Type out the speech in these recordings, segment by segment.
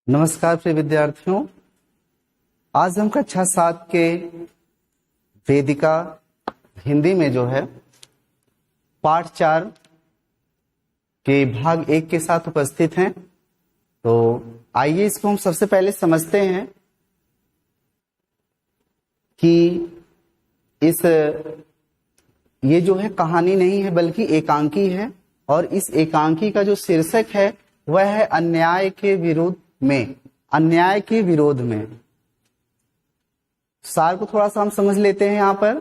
नमस्कार प्रिय विद्यार्थियों, आज हम कक्षा 7 के वेदिका हिंदी में जो है पाठ 4 के भाग 1 के साथ उपस्थित हैं। तो आइए इसको हम सबसे पहले समझते हैं कि ये जो है कहानी नहीं है बल्कि एकांकी है, और इस एकांकी का जो शीर्षक है वह है अन्याय के विरुद्ध में। अन्याय के विरोध में सार को थोड़ा सा हम समझ लेते हैं। यहाँ पर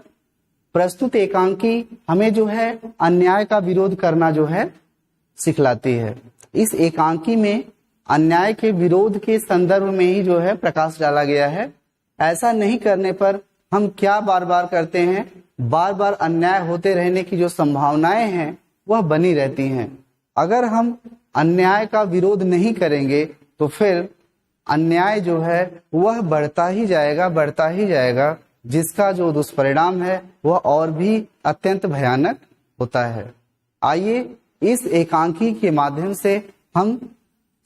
प्रस्तुत एकांकी हमें जो है अन्याय का विरोध करना जो है सिखलाती है। इस एकांकी में अन्याय के विरोध के संदर्भ में ही जो है प्रकाश डाला गया है। ऐसा नहीं करने पर हम क्या बार बार करते हैं, बार बार अन्याय होते रहने की जो संभावनाएं हैं वह बनी रहती हैं। अगर हम अन्याय का विरोध नहीं करेंगे तो फिर अन्याय जो है वह बढ़ता ही जाएगा, जिसका जो दुष्परिणाम है वह और भी अत्यंत भयानक होता है। आइए इस एकांकी के माध्यम से हम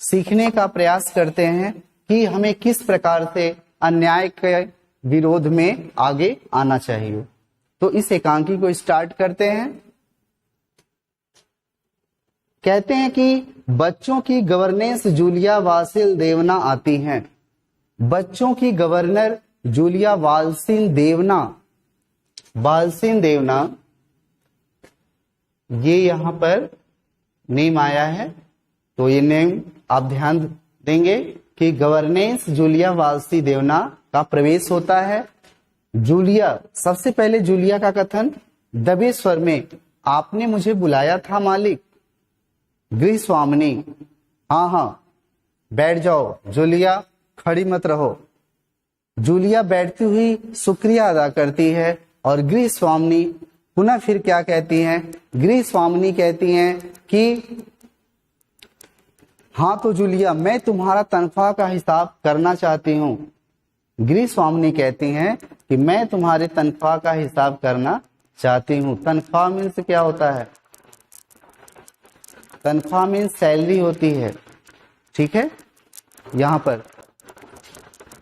सीखने का प्रयास करते हैं कि हमें किस प्रकार से अन्याय के विरोध में आगे आना चाहिए। तो इस एकांकी को स्टार्ट करते हैं। कहते हैं कि बच्चों की गवर्नेंस जूलिया वासिल देवना आती हैं। बच्चों की गवर्नर जूलिया वाल्सिन देवना ये यहां पर नेम आया है। तो ये नेम आप ध्यान देंगे कि गवर्नेंस जूलिया वाल्सी देवना का प्रवेश होता है। जूलिया, सबसे पहले जूलिया का कथन दबे स्वर में, आपने मुझे बुलाया था मालिक। गृह स्वामिनी, हाँ बैठ जाओ जूलिया, खड़ी मत रहो। जूलिया बैठती हुई शुक्रिया अदा करती है। और गृह स्वामिनी पुनः फिर क्या कहती हैं? गृह स्वामिनी कहती हैं कि हाँ तो जूलिया, मैं तुम्हारा तनख्वाह का हिसाब करना चाहती हूँ। गृह स्वामिनी कहती हैं कि मैं तुम्हारे तनख्वाह का हिसाब करना चाहती हूँ। तनख्वाह मीन्स क्या होता है? तनख्वाह मीन्स सैलरी होती है, ठीक है। यहाँ पर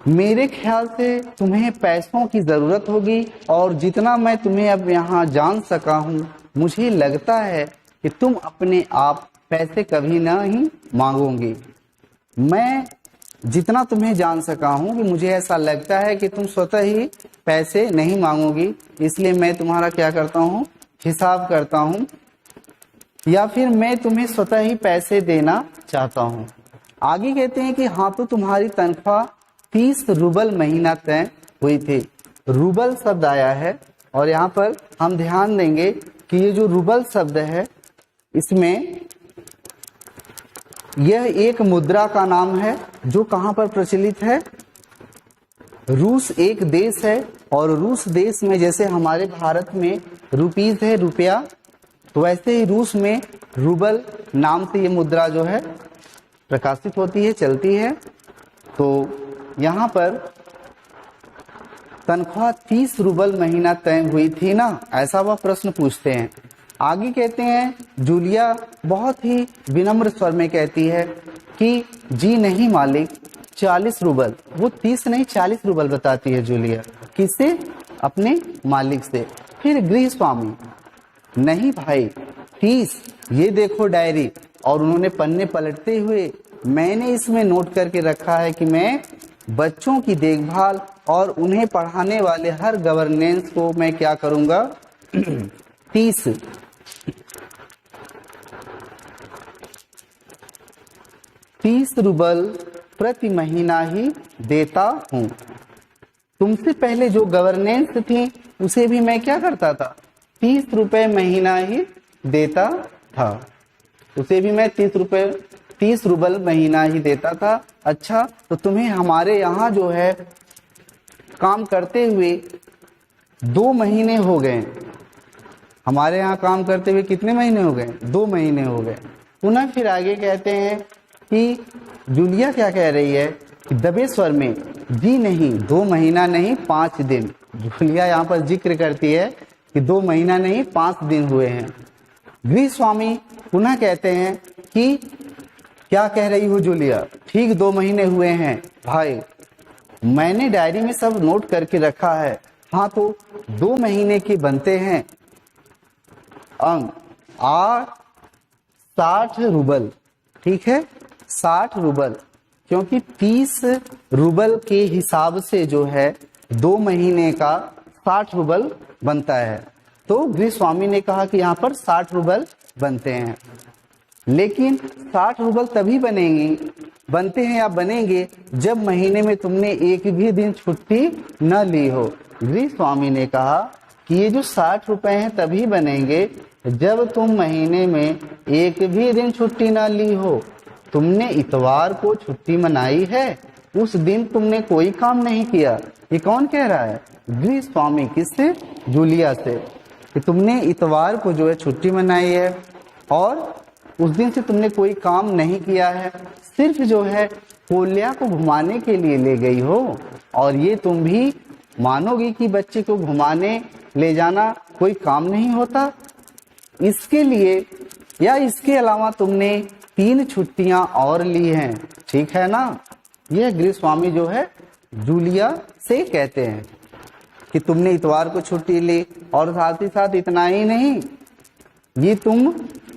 मेरे ख्याल से तुम्हें पैसों की जरूरत होगी, और जितना मैं तुम्हें अब यहाँ जान सका हूँ, मुझे लगता है कि तुम अपने आप पैसे कभी नहीं मांगोगी। मैं जितना तुम्हें जान सका हूँ कि मुझे ऐसा लगता है कि तुम स्वतः ही पैसे नहीं मांगोगी, इसलिए मैं तुम्हारा क्या करता हूँ, हिसाब करता हूँ, या फिर मैं तुम्हें स्वतः ही पैसे देना चाहता हूँ। आगे कहते हैं कि हाँ तो तुम्हारी तनख्वाह 30 रूबल महीना तय हुई थी। रूबल शब्द आया है, और यहाँ पर हम ध्यान देंगे कि ये जो रूबल शब्द है इसमें यह एक मुद्रा का नाम है जो कहाँ पर प्रचलित है? रूस एक देश है, और रूस देश में जैसे हमारे भारत में रुपीज है, रुपया, तो वैसे ही रूस में रूबल नाम से ये मुद्रा जो है प्रकाशित होती है, चलती है। तो यहाँ पर तनख्वाह 30 रूबल महीना तय हुई थी ना, ऐसा वह प्रश्न पूछते हैं। आगे कहते हैं जूलिया बहुत ही विनम्र स्वर में कहती है कि जी नहीं मालिक, 40 रूबल। वो 30 नहीं 40 रूबल बताती है जूलिया। किससे? अपने मालिक से। फिर गृह स्वामी, नहीं भाई 30, ये देखो डायरी। और उन्होंने पन्ने पलटते हुए मैंने इसमें नोट करके रखा है कि मैं बच्चों की देखभाल और उन्हें पढ़ाने वाले हर गवर्नेंस को मैं क्या करूंगा 30 रूबल प्रति महीना ही देता हूँ। तुमसे पहले जो गवर्नेंस थी उसे भी मैं क्या करता था, 30 रुपए महीना ही देता था। उसे भी मैं 30 रूबल महीना ही देता था। अच्छा, तो तुम्हें हमारे यहाँ जो है काम करते हुए 2 महीने हो गए। हमारे यहाँ काम करते हुए कितने महीने हो गए? 2 महीने हो गए। पुनः फिर आगे कहते हैं कि जूलिया क्या कह रही है कि दबे स्वर में, जी नहीं 2 महीना नहीं 5 दिन। जूलिया यहाँ पर जिक्र करती है कि 2 महीना नहीं 5 दिन हुए हैं। गृह स्वामी पुनः कहते हैं कि क्या कह रही हो जूलिया, ठीक 2 महीने हुए हैं भाई, मैंने डायरी में सब नोट करके रखा है। हाँ तो 2 महीने के बनते हैं अंक 60 रूबल, ठीक है 60 रूबल, क्योंकि 30 रूबल के हिसाब से जो है 2 महीने का 60 रूबल बनता है। तो गृह स्वामी ने कहा कि यहाँ पर 60 रूबल बनते हैं, लेकिन 60 रूबल तभी बनते हैं या बनेंगे जब महीने में तुमने एक भी दिन छुट्टी न ली हो। गृह स्वामी ने कहा कि ये जो 60 रुपए हैं तभी बनेंगे जब तुम महीने में एक भी दिन छुट्टी ना ली हो। तुमने इतवार को छुट्टी मनाई है, उस दिन तुमने कोई काम नहीं किया। ये कौन कह रहा है? गृह स्वामी। किससे? जूलिया से, कि तुमने इतवार को जो है छुट्टी मनाई है और उस दिन से तुमने कोई काम नहीं किया है, सिर्फ जो है कोल्या को घुमाने के लिए ले गई हो। और ये तुम भी मानोगी कि बच्चे को घुमाने ले जाना कोई काम नहीं होता। इसके लिए या इसके अलावा तुमने 3 छुट्टियां और ली हैं, ठीक है ना। यह गृह स्वामी जो है जूलिया से कहते हैं कि तुमने इतवार को छुट्टी ली और साथ ही साथ इतना ही नहीं, ये तुम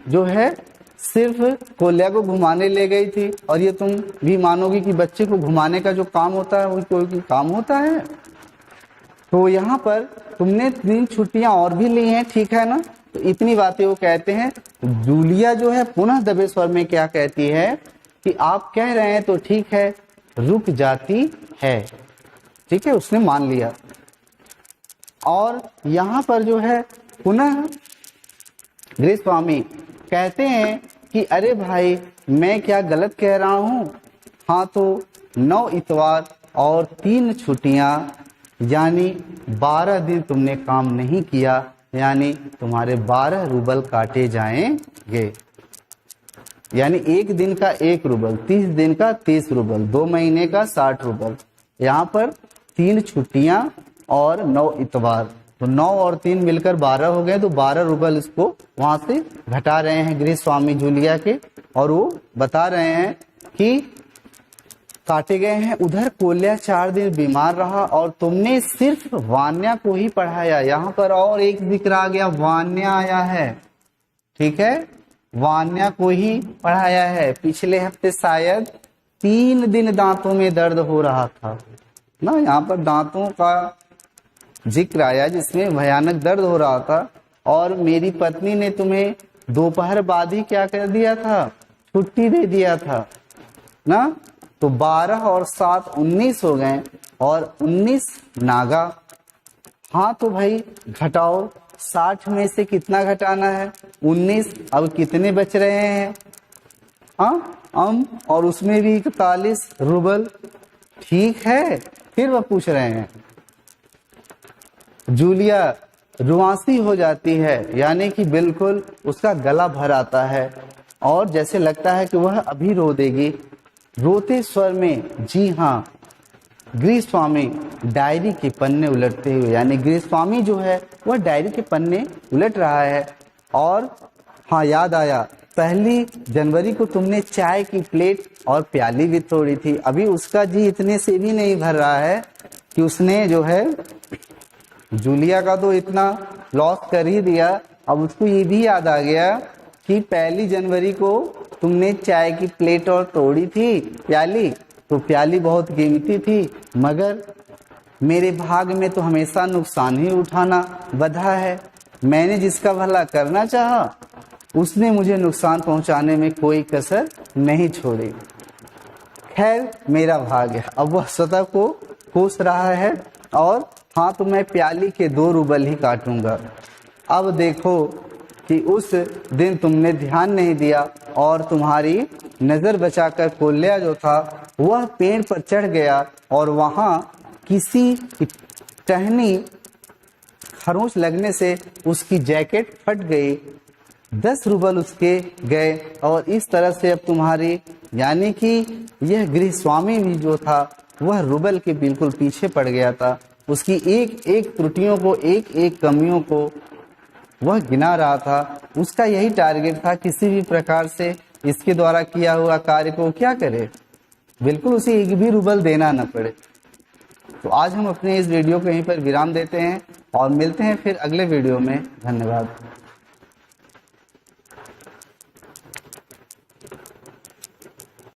जो है सिर्फ कोल्या को घुमाने ले गई थी और ये तुम भी मानोगी कि बच्चे को घुमाने का जो काम होता है वो कोई काम होता है। तो यहाँ पर तुमने 3 छुट्टियां और भी ली हैं, ठीक है ना। तो इतनी बातें वो कहते हैं। जूलिया जो है पुनः दबे स्वर में क्या कहती है कि आप कह रहे हैं तो ठीक है, रुक जाती है, ठीक है, उसने मान लिया। और यहाँ पर जो है पुनः गृह स्वामी कहते हैं कि अरे भाई मैं क्या गलत कह रहा हूँ। हाँ तो 9 इतवार और 3 छुट्टियां यानी 12 दिन तुमने काम नहीं किया, यानी तुम्हारे 12 रूबल काटे जाएंगे। यानी 1 दिन का 1 रूबल, 30 दिन का 30 रूबल, 2 महीने का 60 रूबल। यहाँ पर 3 छुट्टियां और 9 इतवार, तो 9 और 3 मिलकर 12 हो गए। तो 12 रूबल इसको वहां से घटा रहे हैं गृह स्वामी जूलिया के, और वो बता रहे हैं कि काटे गए हैं। उधर कोल्या 4 दिन बीमार रहा और तुमने सिर्फ वान्या को ही पढ़ाया। यहाँ पर और एक जिक्र आ गया, वान्या आया है, ठीक है, वान्या को ही पढ़ाया है। पिछले हफ्ते शायद 3 दिन दांतों में दर्द हो रहा था ना, यहाँ पर दांतों का जिक्र आया जिसमें भयानक दर्द हो रहा था, और मेरी पत्नी ने तुम्हें दोपहर बाद ही क्या कर दिया था, छुट्टी दे दिया था ना। तो 12 और 7 19 हो गए और 19 नागा। हाँ तो भाई घटाओ, 60 में से कितना घटाना है, 19। अब कितने बच रहे हैं, हाँ और उसमें भी 41 रूबल, ठीक है। फिर वह पूछ रहे हैं, जूलिया रुआंसी हो जाती है, यानी कि बिल्कुल उसका गला भर आता है और जैसे लगता है कि वह अभी रो देगी। रोते स्वर में, जी हाँ, गृह स्वामी डायरी के पन्ने उलटते हुए, यानी गृह स्वामी जो है वह डायरी के पन्ने उलट रहा है। और हाँ याद आया, 1 जनवरी को तुमने चाय की प्लेट और प्याली भी तोड़ी थी। अभी उसका जी इतने से भी नहीं भर रहा है कि उसने जो है जूलिया का तो इतना लॉस कर ही दिया, अब उसको ये भी याद आ गया कि 1 जनवरी को तुमने चाय की प्लेट और तोड़ी थी प्याली, तो प्याली बहुत कीमती थी, मगर मेरे भाग में तो हमेशा नुकसान ही उठाना बधा है। मैंने जिसका भला करना चाहा उसने मुझे नुकसान पहुंचाने में कोई कसर नहीं छोड़ी। खैर मेरा भाग है। अब वह स्वतः को कोस रहा है और हाँ तो मैं प्याली के 2 रूबल ही काटूंगा। अब देखो कि उस दिन तुमने ध्यान नहीं दिया और तुम्हारी नजर बचाकर कोल्या जो था वह पेड़ पर चढ़ गया और वहां किसी टहनी खरोंच लगने से उसकी जैकेट फट गई। 10 रूबल उसके गए और इस तरह से अब तुम्हारी, यानी कि यह गृह स्वामी भी जो था वह रूबल के बिल्कुल पीछे पड़ गया था। उसकी एक एक त्रुटियों को, एक एक कमियों को वह गिना रहा था। उसका यही टारगेट था, किसी भी प्रकार से इसके द्वारा किया हुआ कार्य को क्या करे, बिल्कुल उसे एक भी रूबल देना न पड़े। तो आज हम अपने इस वीडियो को यहीं पर विराम देते हैं और मिलते हैं फिर अगले वीडियो में। धन्यवाद।